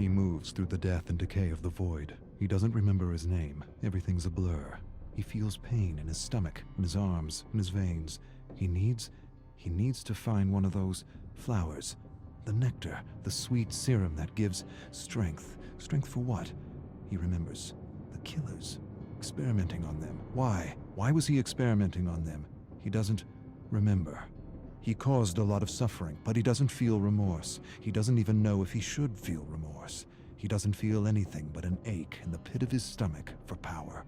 He moves through the death and decay of the void. He doesn't remember his name. Everything's a blur. He feels pain in his stomach, in his arms, in his veins. He needs to find one of those flowers. The nectar, the sweet serum that gives strength. Strength for what? He remembers. The killers. Experimenting on them. Why? Why was he experimenting on them? He doesn't remember. He caused a lot of suffering, but he doesn't feel remorse. He doesn't even know if he should feel remorse. He doesn't feel anything but an ache in the pit of his stomach for power.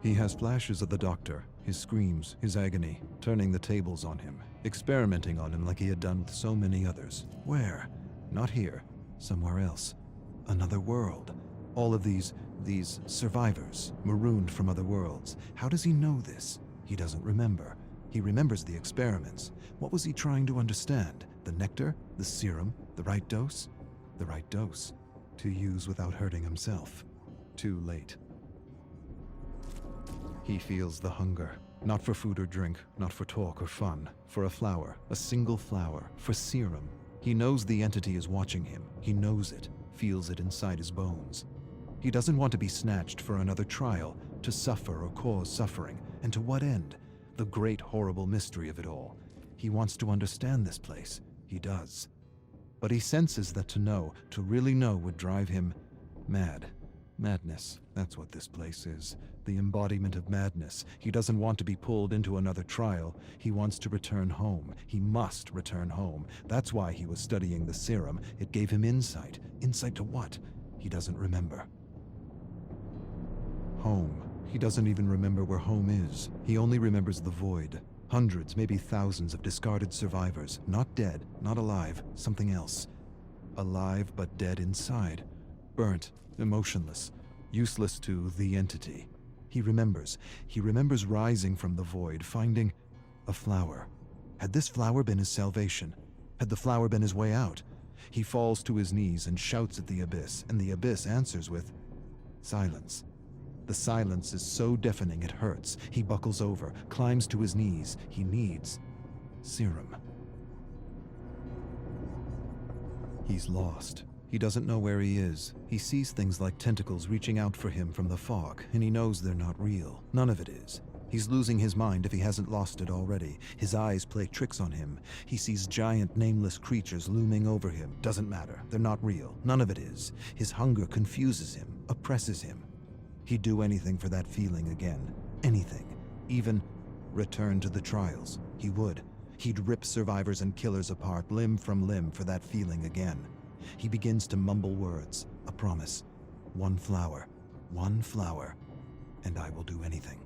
He has flashes of the doctor, his screams, his agony, turning the tables on him, experimenting on him like he had done with so many others. Where? Not here. Somewhere else. Another world. All of these survivors, marooned from other worlds. How does he know this? He doesn't remember. He remembers the experiments. What was he trying to understand? The nectar? The serum? The right dose? The right dose. To use without hurting himself. Too late. He feels the hunger. Not for food or drink, not for talk or fun. For a flower, a single flower, for serum. He knows the entity is watching him. He knows it, feels it inside his bones. He doesn't want to be snatched for another trial, to suffer or cause suffering. And to what end? The great horrible mystery of it all. He wants to understand this place. He does. But he senses that to know, to really know, would drive him mad. Madness, that's what this place is. The embodiment of madness. He doesn't want to be pulled into another trial. He wants to return home. He must return home. That's why he was studying the serum. It gave him insight. Insight to what? He doesn't remember. Home. He doesn't even remember where home is. He only remembers the void. Hundreds, maybe thousands of discarded survivors. Not dead, not alive, something else. Alive but dead inside. Burnt, emotionless, useless to the entity. He remembers. He remembers rising from the void, finding a flower. Had this flower been his salvation? Had the flower been his way out? He falls to his knees and shouts at the abyss, and the abyss answers with silence. The silence is so deafening it hurts. He buckles over, climbs to his knees. He needs serum. He's lost. He doesn't know where he is. He sees things like tentacles reaching out for him from the fog, and he knows they're not real. None of it is. He's losing his mind if he hasn't lost it already. His eyes play tricks on him. He sees giant, nameless creatures looming over him. Doesn't matter. They're not real. None of it is. His hunger confuses him, oppresses him. He'd do anything for that feeling again. Anything. Even return to the trials. He would. He'd rip survivors and killers apart, limb from limb, for that feeling again. He begins to mumble words. A promise. One flower, and I will do anything.